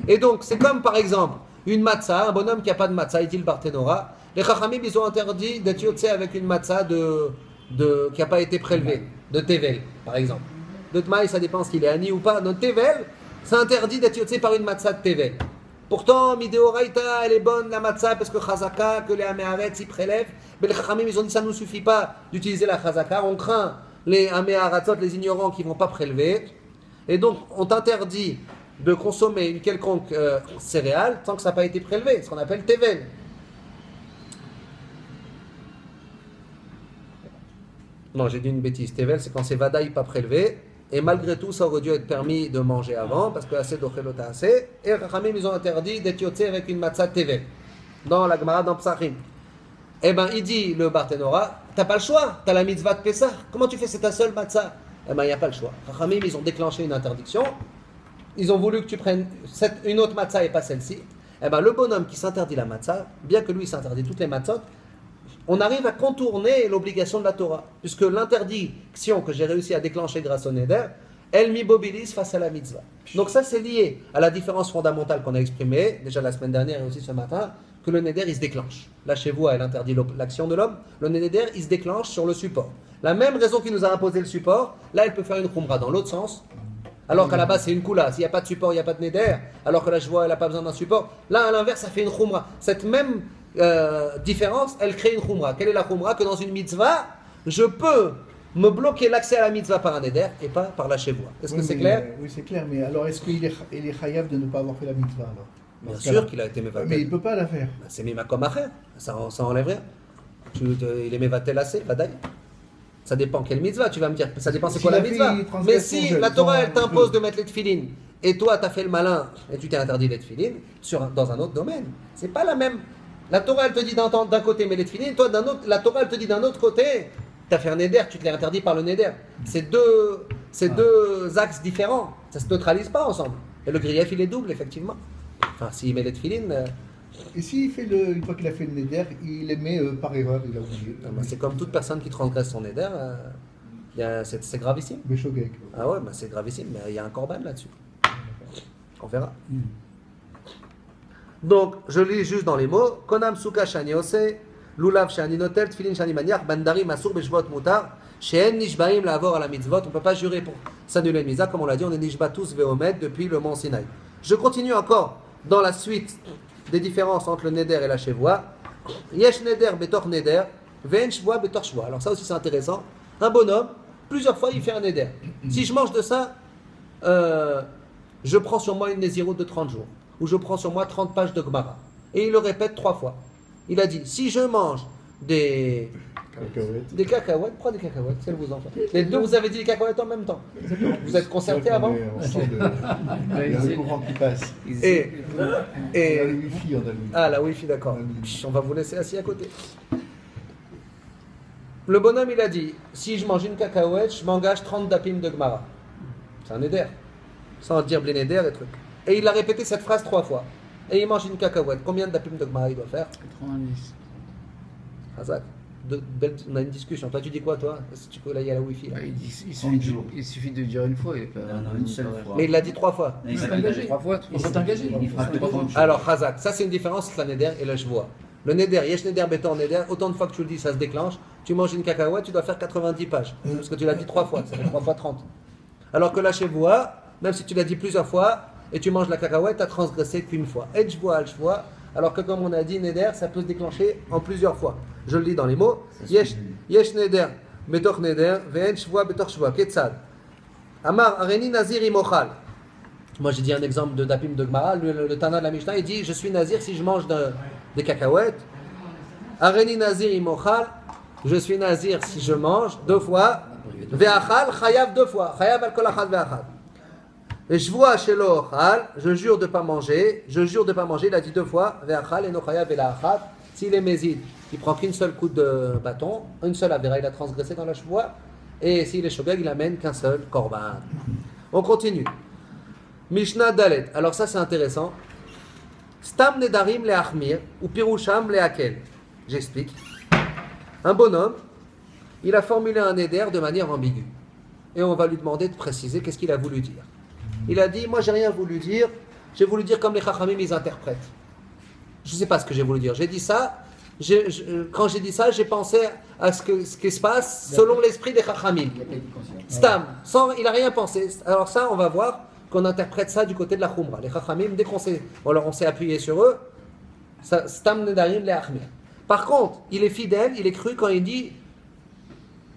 Et donc, c'est comme par exemple une matzah, un bonhomme qui n'a pas de matzah, il dit le Barthénora. Les Chachamim, ils ont interdit d'être yotzé avec une matzah qui n'a pas été prélevée, de tevel, par exemple. De tmaï, ça dépend s'il est ani ou pas. Donc, tevel, c'est interdit d'être yotzé par une matzah de tevel. Pourtant, midéoraïta, elle est bonne, la matzah, parce que chazaka, que les améharetz, ils prélèvent. Mais les Chachamim, ils ont dit ça ne nous suffit pas d'utiliser la chazaka. On craint les améharatzot, les ignorants qui ne vont pas prélever. Et donc, on t'interdit de consommer une quelconque céréale tant que ça n'a pas été prélevé, ce qu'on appelle tevel. Non, j'ai dit une bêtise. Tevel, c'est quand c'est vadaï pas prélevé. Et malgré tout, ça aurait dû être permis de manger avant, parce que assez d'ochelota assez. Et Rachamim, ils ont interdit d'être yotzé avec une matzah tevel. Dans la Gemara, dans Psachim. Eh bien, il dit, le Barthénora, t'as pas le choix, t'as la mitzvah de Pessah. Comment tu fais, c'est ta seule matzah? Eh bien, il n'y a pas le choix. Rachamim, ils ont déclenché une interdiction. Ils ont voulu que tu prennes une autre matzah et pas celle-ci. Eh bien, le bonhomme qui s'interdit la matzah, bien que lui s'interdit toutes les matzot, on arrive à contourner l'obligation de la Torah. Puisque l'interdiction que j'ai réussi à déclencher grâce au Neder, elle m'immobilise face à la mitzvah. Donc ça, c'est lié à la différence fondamentale qu'on a exprimée, déjà la semaine dernière et aussi ce matin, que le Neder, il se déclenche. Là, chez vous, elle interdit l'action de l'homme. Le Neder, il se déclenche sur le support. La même raison qui nous a imposé le support, là, elle peut faire une khumra dans l'autre sens. Alors qu'à la base, c'est une koula. S'il n'y a pas de support, il n'y a pas de neder. Alors que la shvoa, elle n'a pas besoin d'un support. Là, à l'inverse, ça fait une khumra. Cette même différence, elle crée une khumra. Quelle est la khumra? Que dans une mitzvah, je peux me bloquer l'accès à la mitzvah par un neder et pas par la shvoa. Est-ce que c'est clair? Oui, c'est clair. Mais alors, est-ce qu'il est chayav de ne pas avoir fait la mitzvah alors? Bien sûr qu'il a été mévatel. Mais il ne peut pas la faire. C'est mima comme acher. Ça enlève rien. Il est mévatel assez, vadaï. Ça dépend quelle mitzvah, tu vas me dire. Ça dépend c'est quoi la mitzvah. Mais si la Torah, elle t'impose de mettre les tefilines, et toi, tu as fait le malin, et tu t'es interdit les tefilines, dans un autre domaine, c'est pas la même. La Torah, elle te dit d'un côté, mais les tefilines, toi, la Torah, elle te dit d'un autre côté, tu as fait un neder, tu te l'es interdit par le neder. C'est deux axes différents. Ça se neutralise pas ensemble. Et le grief, il est double, effectivement. Enfin, s'il met les tefilines... Et s'il fait une fois qu'il a fait le neder, il les met par erreur, il a oublié. C'est comme toute personne qui transgresse son neder, c'est gravissime. Béchogek. Ah ouais, c'est gravissime, mais il y a un korban là-dessus. On verra. Donc, je lis juste dans les mots. Konam suka shani ose, lulav shani notel, tfilin shani maniach, bandari masur beshvot mutar, she'en nishbaim la'avor à la mitzvot. On ne peut pas jurer pour s'annuler une mitzvah, comme on l'a dit, on est nishba tous veomed depuis le mont Sinaï. Je continue encore dans la suite des différences entre le neder et la chevoie. Yesh neder betor neder, ve'en chevoie betor chevoie. Alors ça aussi c'est intéressant. Un bonhomme, plusieurs fois il fait un neder. Si je mange de ça, je prends sur moi une nézirut de 30 jours. Ou je prends sur moi 30 pages de Gemara. Et il le répète 3 fois. Il a dit, si je mange des cacahuètes, prends des cacahuètes, c'est le vous en fait. Les deux, vous avez dit les cacahuètes en même temps. Vous êtes concertés avant? Il y a le courant qui passe. Et on a le wifi, Ah, la wifi, d'accord. On va vous laisser assis à côté. Le bonhomme, il a dit, si je mange une cacahuète, je m'engage 30 dapim de Gemara. C'est un neder. Sans dire blé neder et trucs. Et il a répété cette phrase 3 fois. Et il mange une cacahuète. Combien de dapim de Gemara il doit faire? 90. Hazak. On a une discussion. Toi, tu dis quoi, toi? Est-ce que tu peux là, il y a la wifi là. Il suffit de dire une fois. Non, une seule fois. Mais il l'a dit 3 fois. Il s'est engagé. 3 fois. Il s'est engagé. Il fera que 30 jours. Alors, Hazak, ça c'est une différence entre la neder et la chevoie. Le neder, yesh neder, béton neder, autant de fois que tu le dis, ça se déclenche. Tu manges une cacahuète, tu dois faire 90 pages. Parce que tu l'as dit 3 fois, ça fait 3 fois 30. Alors que la chevoie, même si tu l'as dit plusieurs fois, et tu manges la cacahuète, tu as transgressé qu'une fois. Et chevoie, al chevoie, alors que comme on a dit, neder, ça peut se déclencher en plusieurs fois. Je le lis dans les mots. Yesh neder, betor neder, ve'en chevoie, betor chevoie. Ketzad. Amar, areni nazir imochal. Moi j'ai dit un exemple de Dapim de Gemara, le Tana de la Mishnah, il dit je suis nazir si je mange des cacahuètes. Areni nazir imochal, je suis nazir si je mange 2 fois. Ve'achal, chayav 2 fois. Chayav al kol achad ve'achad. Et je vois chez l'ochal, je jure de ne pas manger, il a dit 2 fois. Ve'achal et no chayav et la achad. S'il est méside, il prend qu'une seule coup de bâton, une seule avéra, il a transgressé dans la chevoie. Et s'il est shogeg, il amène qu'un seul korban. On continue. Mishnah Dalet. Alors ça c'est intéressant. Stam nedarim leachmir ou pirusham leakel. J'explique. Un bonhomme, il a formulé un neder de manière ambiguë. Et on va lui demander de préciser qu'est-ce qu'il a voulu dire. Il a dit, moi j'ai rien voulu dire, j'ai voulu dire comme les chachamim ils interprètent. Je ne sais pas ce que j'ai voulu dire. J'ai dit ça, quand j'ai dit ça, j'ai pensé à ce qui se passe selon l'esprit des chachamim. Stam, il n'a rien pensé. Alors ça, on va voir qu'on interprète ça du côté de la chumra. Les chachamim, dès qu'on s'est appuyé sur eux, stam nedarim leachmir. Par contre, il est fidèle, il est cru quand il dit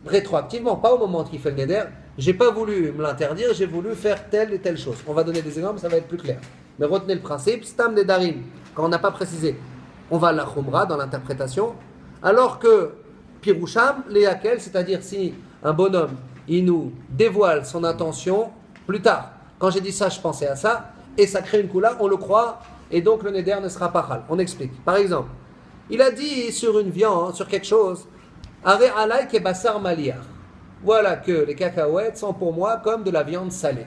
rétroactivement, pas au moment qu'il fait le neder, j'ai pas voulu me l'interdire, j'ai voulu faire telle et telle chose. On va donner des exemples, ça va être plus clair. Mais retenez le principe, stam nedarim, quand on n'a pas précisé, on va à la chumra dans l'interprétation, alors que pirusham leakel, c'est-à-dire si un bonhomme, il nous dévoile son intention plus tard. Quand j'ai dit ça, je pensais à ça, et ça crée une coula, on le croit, et donc le neder ne sera pas hal. On explique. Par exemple, il a dit sur une viande, sur quelque chose, Are alay ke basar maliar. Voilà que les cacahuètes sont pour moi comme de la viande salée.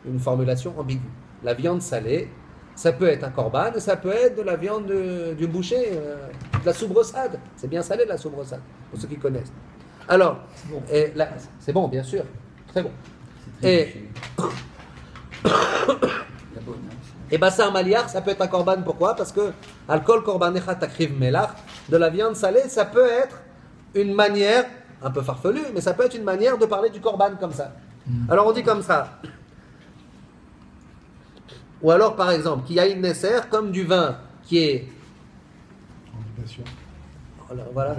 Une formulation ambiguë. La viande salée, ça peut être un korban, et ça peut être de la viande du boucher, de la soubreçade. C'est bien salé la soubreçade, pour ceux qui connaissent. Alors, c'est bon, bien sûr, très bon. Et basar maliar, ça peut être un korban, pourquoi? Parce que alcool korbanecha takriv melach, de la viande salée, ça peut être une manière, un peu farfelue, mais ça peut être une manière de parler du korban comme ça. Alors on dit comme ça. Ou alors par exemple, qu'il y a une nesser comme du vin qui est voilà,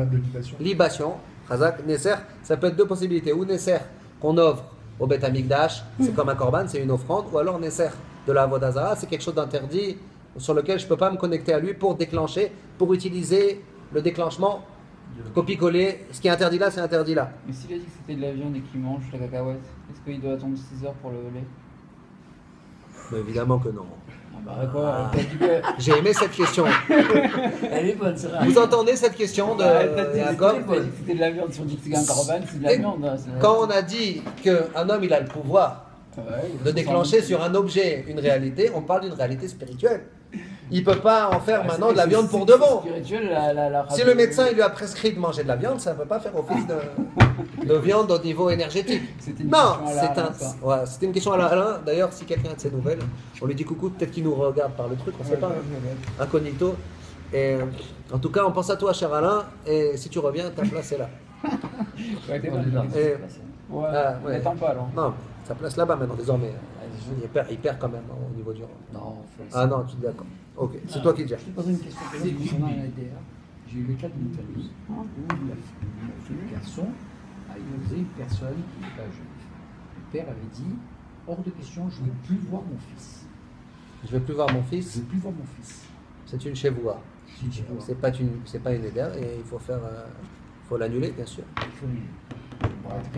libation, chazak, nesser, ça peut être deux possibilités. Ou nesser qu'on offre au Beth Amikdash, c'est comme un korban, c'est une offrande, ou alors nesser de la avodah zara, c'est quelque chose d'interdit sur lequel je ne peux pas me connecter à lui pour déclencher, pour utiliser le déclenchement, copier-coller, ce qui est interdit là, c'est interdit là. Mais s'il a dit que c'était de la viande et qu'il mange la cacahuète, est-ce qu'il doit attendre 6 heures pour le lait? Mais évidemment que non. J'ai aimé cette question. Elle est bonne, c'est vrai. Vous entendez cette question de Jacob? C'était de la viande, si on dit que c'est un korban, c'est de la viande. Quand on a dit qu'un homme il a le pouvoir de déclencher sur un objet une réalité, on parle d'une réalité spirituelle. Il ne peut pas en faire maintenant de la viande pour de bon. Si le médecin il lui a prescrit de manger de la viande, ça ne peut pas faire office de viande au niveau énergétique. Non, c'était une question à Alain. D'ailleurs, si quelqu'un a de ses nouvelles, on lui dit coucou, peut-être qu'il nous regarde par le truc, on ne sait pas. Incognito. Et, en tout cas, on pense à toi, cher Alain, et si tu reviens, ta place est là. N'attends pas alors. Non, sa place là-bas maintenant, désormais. Il perd quand même au niveau du rang. Non, ah non, tu es d'accord. Ok, c'est toi qui dis. Je te pose une question concernant un ADR. J'ai eu le cas d'une famille où le garçon a épousé une personne qui n'est pas juive. Le père avait dit hors de question, je ne veux plus voir mon fils. Je ne veux plus voir mon fils. Je ne veux plus voir mon fils. C'est une chevoua. C'est pas une éder et il faut l'annuler, bien sûr.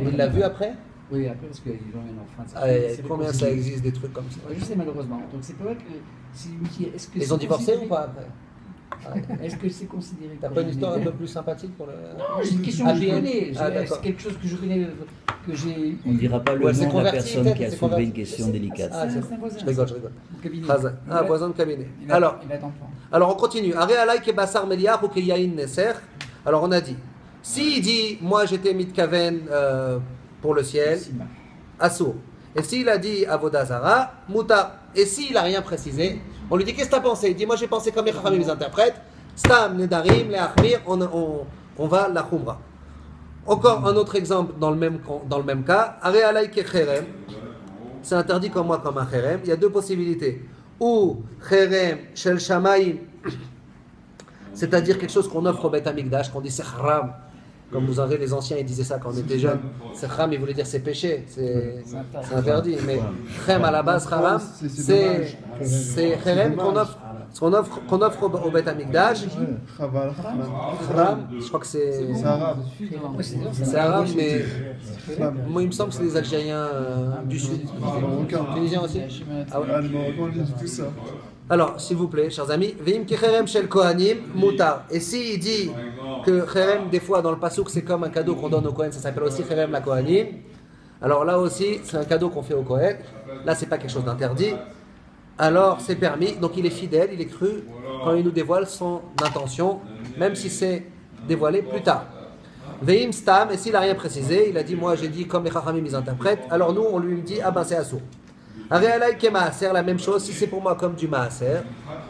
Il l'a vu après? Oui, après, parce qu'ils ont une enfant. Combien ça existe des trucs comme ça? Je sais, malheureusement. Donc, c'est pas vrai que. Est-ce que ils ont divorcé ou pas après? Est-ce que c'est considéré? T'as pas une histoire un peu plus sympathique pour le. C'est une question que je connais. C'est quelque chose que je connais, que j'ai. On ne dira pas le nom de la personne qui a soulevé une question délicate. Ah, c'est un voisin. Je rigole. Voisin de cabinet. Alors, on continue. Alors, on a dit. S'il dit, moi j'étais mitkaven pour le ciel, assour. Et s'il a dit avodah zara, muta. Et s'il n'a rien précisé, on lui dit qu'est-ce que tu as pensé? Il dit moi j'ai pensé comme les chachamim les interprètent, stam nedarim leachmir, on va la chumra. Encore un autre exemple dans le même cas, are alay ke cherem, c'est interdit comme moi comme un cherem. Il y a deux possibilités. Ou cherem shel shamaim, c'est-à-dire quelque chose qu'on offre au Beth Amikdash, qu'on dit c'est haram. Comme vous avez les anciens, ils disaient ça quand on était jeunes. C'est haram, ils voulaient dire c'est péché, c'est interdit. Mais chem à la base, haram, c'est cherem qu'on offre au Beth Amikdash. Haram, je crois que c'est arabe, mais moi il me semble que c'est des Algériens du Sud. Tunisiens aussi. Ah ouais, tout ça. Alors, s'il vous plaît, chers amis, Veim Kecherem Shel Kohanim Mutar. Et s'il dit que Cherem, des fois, dans le Passouk, c'est comme un cadeau qu'on donne au Kohen, ça s'appelle aussi Cherem la Kohanim. Alors là aussi, c'est un cadeau qu'on fait au Kohen. Là, c'est pas quelque chose d'interdit. Alors, c'est permis. Donc, il est fidèle, il est cru quand il nous dévoile son intention, même si c'est dévoilé plus tard. Veim Stam, et s'il n'a rien précisé, il a dit, moi j'ai dit comme les Chachamim ils interprètent, alors nous, on lui dit, ah ben c'est assourd. Aréalaï ke maaser, la même chose, si c'est pour moi comme du maaser,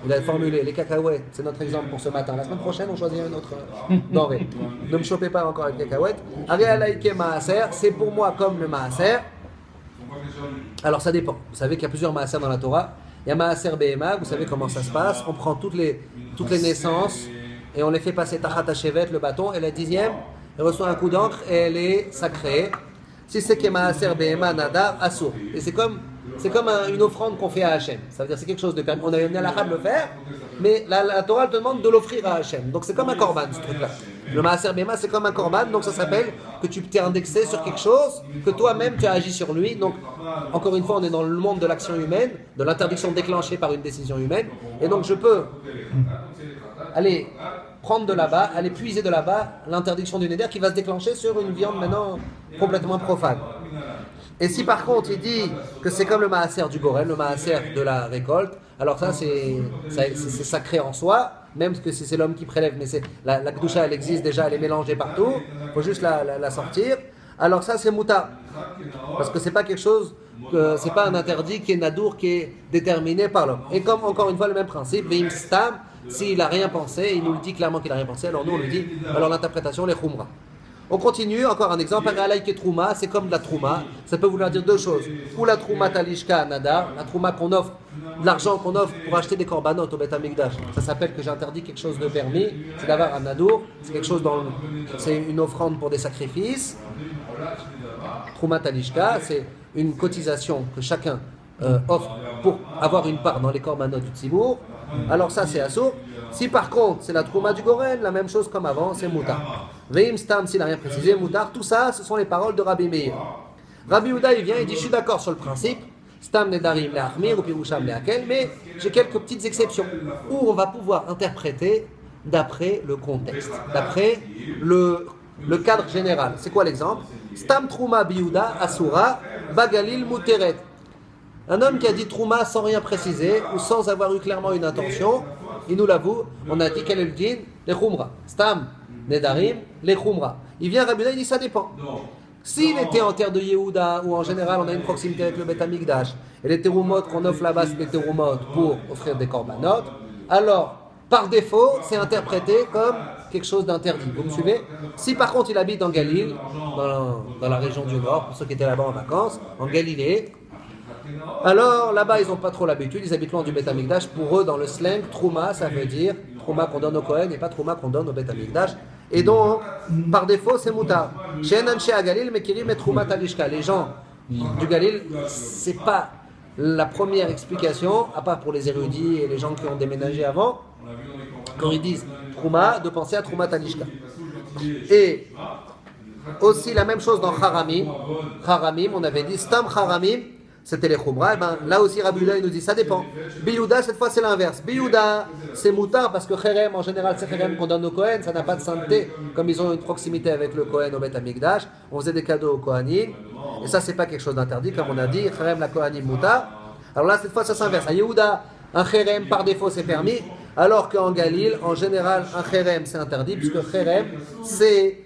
il a formulé les cacahuètes, c'est notre exemple pour ce matin. La semaine prochaine, on choisit un autre denrée. Ne me chopez pas encore avec les cacahuètes. Aréalaï ke maaser, c'est pour moi comme le maaser. Alors ça dépend. Vous savez qu'il y a plusieurs maaser dans la Torah. Il y a maaser behema, vous savez comment ça se passe. On prend toutes les naissances et on les fait passer tachat hashevet, le bâton, et la 10e, elle reçoit un coup d'encre et elle est sacrée. Si c'est que maaser behema nadar, assour. Et c'est comme une offrande qu'on fait à Hachem. Ça veut dire c'est quelque chose de permis. On a une halakha de le faire, mais la Torah te demande de l'offrir à Hachem. Donc c'est comme un korban, ce truc-là. Le maaser behema, c'est comme un korban, donc ça s'appelle que tu t'es indexé sur quelque chose, que toi-même tu as agi sur lui. Donc encore une fois, on est dans le monde de l'action humaine, de l'interdiction déclenchée par une décision humaine, et donc je peux aller prendre de là-bas, aller puiser de là-bas l'interdiction du neder qui va se déclencher sur une viande maintenant complètement profane. Et si par contre il dit que c'est comme le maaser du Goren, le maaser de la récolte, alors ça c'est sacré en soi, même que si c'est l'homme qui prélève, mais la Kedusha elle existe déjà, elle est mélangée partout, il faut juste la sortir. Alors ça c'est mutar, parce que c'est pas quelque chose, c'est pas un interdit qui est nadour, qui est déterminé par l'homme. Et comme encore une fois le même principe, veim stam, s'il n'a rien pensé, il nous le dit clairement qu'il n'a rien pensé, alors nous on lui dit, alors l'interprétation les khumra. On continue, encore un exemple, trouma, c'est comme de la trouma, ça peut vouloir dire deux choses. Ou la trouma talishka nadar, la trouma qu'on offre, de l'argent qu'on offre pour acheter des korbanot au Beth Amikdash. Ça s'appelle que j'interdis quelque chose de permis, c'est d'avoir un nadour, c'est quelque chose c'est une offrande pour des sacrifices. Trouma talishka, c'est une cotisation que chacun offre pour avoir une part dans les korbanot du Tzibour. Alors ça c'est assour. Si par contre c'est la trouma du Goren, la même chose comme avant, c'est mutar. Veim stam, s'il n'a rien précisé, mutar, tout ça ce sont les paroles de Rabbi Meir. Rabbi Yehuda il vient, il dit je suis d'accord sur le principe, stam nedarim le'achmir ou pirusham le'akel, mais j'ai quelques petites exceptions où on va pouvoir interpréter d'après le contexte, d'après le cadre général. C'est quoi l'exemple? Stam trouma biyuda asura bagalil muteret. Un homme qui a dit trouma sans rien préciser ou sans avoir eu clairement une intention, il nous l'avoue, on a dit quel est le din? Les khumra. Stam, nedarim, les khumra. Il vient Rabbi Yehuda, il dit ça dépend. S'il était en terre de Yehuda, ou en général on a une proximité avec le Beth Amikdash, et les terumot qu'on offre là-bas, c'est des terumot pour offrir des korbanot, alors par défaut c'est interprété comme quelque chose d'interdit. Vous me suivez? Si par contre il habite en Galilée, dans la région du Nord, pour ceux qui étaient là-bas en vacances, en Galilée, alors là-bas ils n'ont pas trop l'habitude, ils habitent loin du Beth Amikdash. Pour eux dans le slang, trouma ça veut dire trouma qu'on donne au Kohen et pas trouma qu'on donne au Beth Amikdash. Et donc par défaut c'est mutar. Chez Nanché à Galil, Mekirim et trouma talishka. Les gens du Galil, c'est pas la première explication, à part pour les érudits et les gens qui ont déménagé avant, quand ils disent trouma, de penser à trouma talishka. Et aussi la même chose dans Haramim. Haramim, on avait dit stam Haramim. C'était les khumra, et ben là aussi Rabbi Yehuda il nous dit ça dépend. Biyuda cette fois c'est l'inverse. Biyuda c'est mutar parce que cherem en général c'est cherem qu'on donne au Kohen, ça n'a pas de sainteté. Comme ils ont une proximité avec le Kohen au Beth Amikdash, on faisait des cadeaux au Kohanim, et ça c'est pas quelque chose d'interdit comme on a dit, cherem la Kohanim mutar. Alors là cette fois ça s'inverse. À Yehuda un cherem par défaut c'est permis, alors qu'en Galil en général un cherem c'est interdit puisque cherem c'est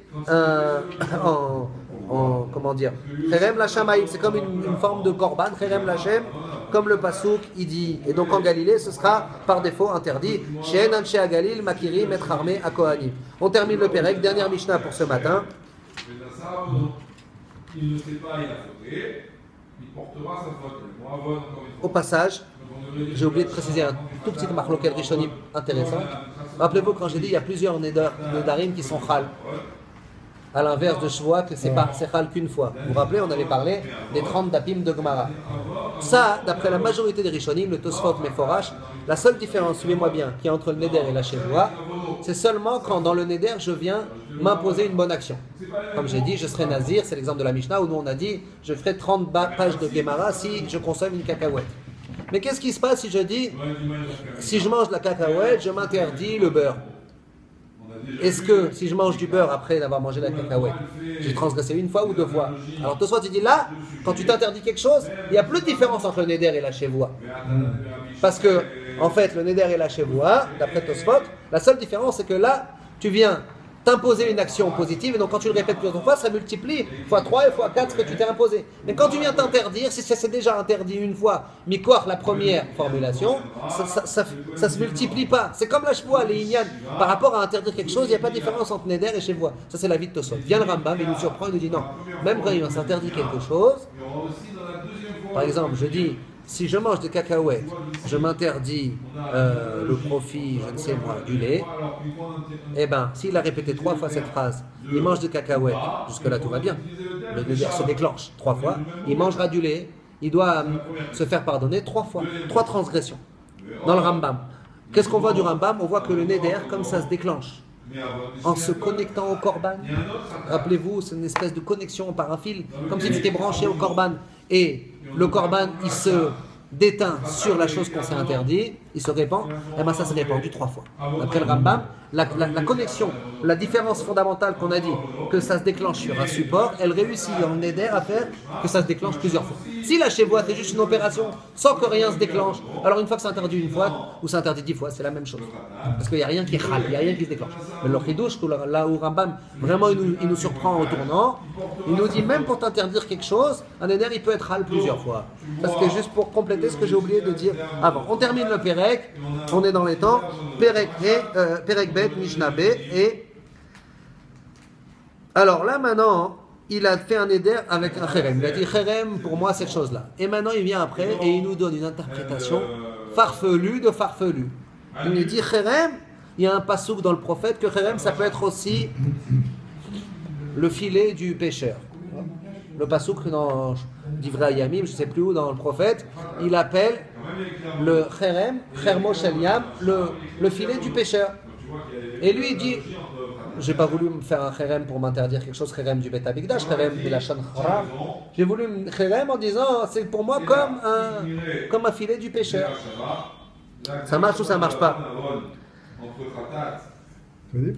comment dire, Cherem la Shamaïm, c'est comme une forme de korban, Cherem la Shem, comme le Passouk il dit. Et donc en Galilée, ce sera par défaut interdit. She'en Anshe à Galil, Makirim, être armé à Kohanim. On termine le Pérec, dernière Mishnah pour ce matin. Au passage, j'ai oublié de préciser un tout petit marloquet rishonim intéressant. Rappelez-vous quand j'ai dit il y a plusieurs nedarim qui sont chal. À l'inverse de Shvoa, que c'est pas chal qu'une fois. Vous vous rappelez, on avait parlé des 30 dapim de Gemara. Ça, d'après la majorité des Rishonim, le Tosfot Meforash, la seule différence, suivez-moi bien, qui est entre le Neder et la Shvoa, c'est seulement quand dans le Neder, je viens m'imposer une bonne action. Comme j'ai dit, je serai Nazir, c'est l'exemple de la Mishnah, où nous on a dit, je ferai 30 pages de Gemara si je consomme une cacahuète. Mais qu'est-ce qui se passe si je dis, si je mange de la cacahuète, je m'interdis le beurre? Est-ce que si je mange du beurre après d'avoir mangé la cacahuète, j'ai transgressé une fois ou deux fois? Alors Tosfot il dit là, quand tu t'interdis quelque chose, il n'y a plus de différence entre le neder et la chevoua. Parce que, en fait, le neder et la chevoua, d'après Tosfot, la seule différence c'est que là, tu viens t'imposer une action positive, et donc quand tu le répètes plusieurs fois, ça multiplie fois 3 et fois 4 ce que tu t'es imposé. Mais quand tu viens t'interdire, si c'est déjà interdit une fois, mikor la première formulation, ça se multiplie pas. C'est comme la chevoua, les inyan. Par rapport à interdire quelque chose, il n'y a pas de différence entre neder et chevoua. Ça c'est la vie de Tosfot. Vient le Rambam, il nous surprend, il nous dit non. Même quand il s'interdit quelque chose, par exemple, je dis, si je mange des cacahuètes, je m'interdis le profit, je ne sais moi, du lait. Eh bien, s'il a répété 3 fois cette phrase, il mange des cacahuètes, jusque-là tout va bien. Le neder se déclenche 3 fois, il mangera du lait, il doit se faire pardonner 3 fois, 3 transgressions. Dans le Rambam. Qu'est-ce qu'on voit du Rambam? On voit que le neder, comme ça se déclenche, en se connectant au korban. Rappelez-vous, c'est une espèce de connexion par un fil, comme si tu t'es branché au korban. Et le korban, il se déteint sur la chose qu'on s'est interdit, il se répand, et bien ça s'est répandu 3 fois. D'après le Rambam, la connexion, la différence fondamentale qu'on a dit, que ça se déclenche sur un support, elle réussit en neder à faire que ça se déclenche plusieurs fois. Si la chevoua c'est juste une opération sans que rien se déclenche, alors une fois que c'est interdit une fois, ou c'est interdit 10 fois, c'est la même chose. Parce qu'il n'y a rien qui râle, il n'y a rien qui se déclenche. Mais le chidouche, là où Rambam, vraiment il nous surprend au tournant, il nous dit même pour t'interdire quelque chose, un neder il peut être râle plusieurs fois. Parce que juste pour compléter ce que j'ai oublié de dire avant. On termine le Pérec, on est dans les temps, Pérec Bet, Mishnah B, et alors là maintenant, il a fait un éder avec un chérem. Il a dit chérem pour moi cette chose-là. Et maintenant il vient après et il nous donne une interprétation farfelue de farfelu. Il nous dit chérem, il y a un pasouk dans le prophète que chérem ça peut être aussi le filet du pêcheur. Le pasouk dans d'Ivra Yamim, je ne sais plus où, dans le prophète, il appelle le chérem, chermo shel yam, le filet du pêcheur. Et lui il dit, j'ai pas voulu me faire un chérem pour m'interdire quelque chose, chérem du Bet Hamikdash, chérem de la Shan Chara. J'ai voulu me chérem en disant, c'est pour moi comme un filet du pêcheur. Ça marche ou ça marche pas?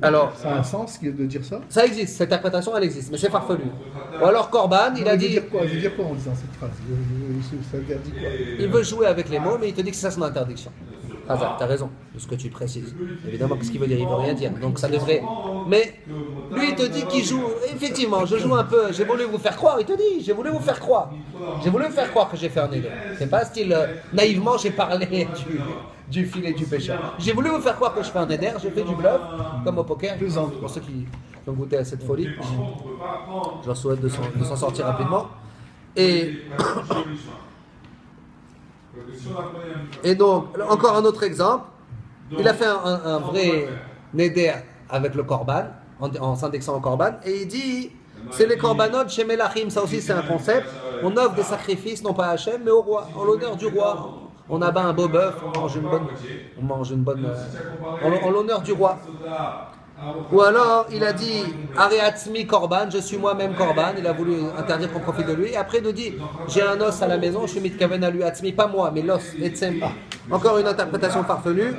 Alors, ça a un sens de dire ça? Ça existe, cette interprétation elle existe, mais c'est farfelu. Ou alors Corban, il a dit. Il veut dire quoi en disant cette phrase? Ça interdit quoi? Il veut jouer avec les mots, mais il te dit que c'est ça son interdiction. Ah, t'as raison de ce que tu précises. Évidemment, qu'est-ce qu'il veut dire? Il veut rien dire. Donc ça devrait. Mais lui, il te dit qu'il joue. Effectivement, je joue un peu. J'ai voulu vous faire croire. Il te dit, j'ai voulu vous faire croire. J'ai voulu vous faire croire que j'ai fait un éder. C'est pas style naïvement, j'ai parlé du filet du pêcheur. J'ai voulu vous faire croire que je fais un éder. J'ai fait du bluff, comme au poker. Pour ceux qui ont goûté à cette folie, je leur souhaite de s'en sortir rapidement. Et donc, encore un autre exemple, il a fait un vrai neder avec le korban, en s'indexant au korban, et il dit, c'est les korbanot chez Melachim, ça aussi c'est un concept, on offre des sacrifices, non pas à Hachem, mais au roi, en l'honneur du roi. On abat un beau bœuf, on mange une bonne en l'honneur du roi. Ou alors, il a dit, Areatzmi Korban, je suis moi-même Korban, il a voulu interdire qu'on profite de lui. Et après, il nous dit, j'ai un os à la maison, je suis mitkaven à lui, Atzmi, pas moi, mais l'os, etzem. Encore une interprétation farfelue.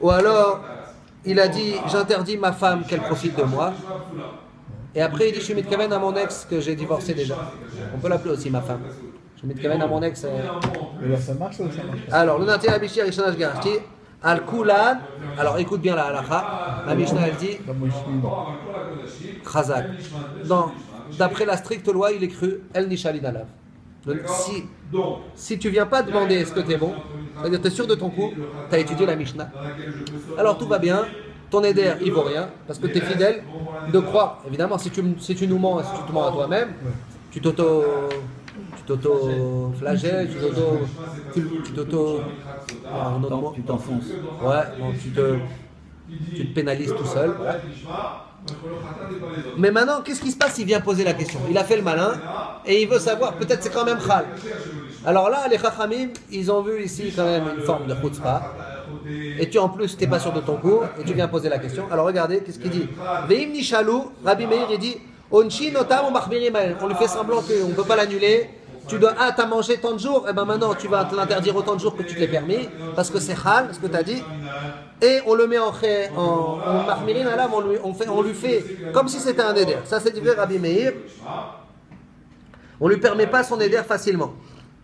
Ou alors, il a dit, j'interdis ma femme qu'elle profite de moi. Et après, il dit, je suis mitkaven à mon ex que j'ai divorcé déjà. On peut l'appeler aussi ma femme. Je suis mitkaven à mon ex. Alors, ça marche ou ça marche pas? Alors, le Naté Abishir Rishanash Garti. Al-Kulan, alors écoute bien la halakha, la Mishnah elle dit Chazak. D'après la stricte loi, il est cru El Nishalin Alav. Si tu viens pas demander est-ce que tu es bon, c'est-à-dire tu es sûr de ton coup, tu as étudié la Mishnah, alors tout va bien, ton éder il vaut rien, parce que tu es fidèle de croire. Évidemment, si tu nous mens, si tu te mens à toi-même, tu t'auto-flagelles, tu t'enfonces. Ouais, bon, tu te pénalises tout seul. Ouais. Mais maintenant, qu'est-ce qui se passe s'il vient poser la question? Il a fait le malin et il veut savoir, peut-être c'est quand même Khal. Alors là, les Chachamim, ils ont vu ici quand même une forme de chutzpah. Et tu en plus, tu n'es pas sûr de ton coup et tu viens poser la question. Alors regardez, qu'est-ce qu'il dit? Veim Nishalou, Rabbi Meir, il dit on lui fait semblant qu'on ne peut pas l'annuler tu dois, t'as mangé tant de jours, et ben maintenant tu vas te l'interdire autant de jours que tu te l'es permis, parce que c'est hal, ce que tu as dit, et on le met en mahmirin alam, on lui fait comme si c'était un éder. Ça c'est du vrai Rabbi Meir. On lui permet pas son éder facilement.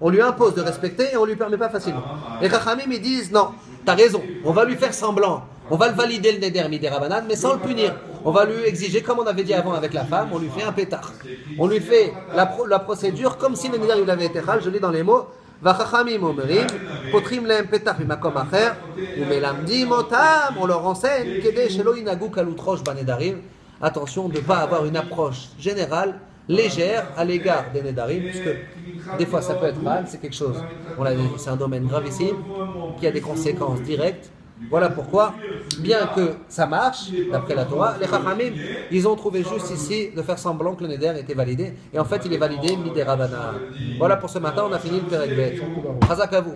On lui impose de respecter et on lui permet pas facilement. Les Chachamim ils disent non, t'as raison, on va lui faire semblant. On va le valider le neder midé rabanan, mais sans le punir. On va lui exiger, comme on avait dit avant avec la femme, on lui fait un pétard. On lui fait la procédure comme si le neder il avait été hal, je lis dans les mots. Vachachamim omerim, potrim lehem pétard bimakom acher, umelamdim otam, on leur enseigne, kede shelo inagu kalutrosh banedarim. Attention de ne pas avoir une approche générale, légère à l'égard des nedarim, puisque des fois ça peut être mal, c'est quelque chose, on l'a dit, c'est un domaine gravissime, qui a des conséquences directes. Voilà pourquoi, bien que ça marche, d'après la Torah, les Chachamim, ils ont trouvé juste ici de faire semblant que le Neder était validé. Et en fait, il est validé, midé Rabbanan. Voilà pour ce matin, on a fini le Perek Bet. Chazak à vous.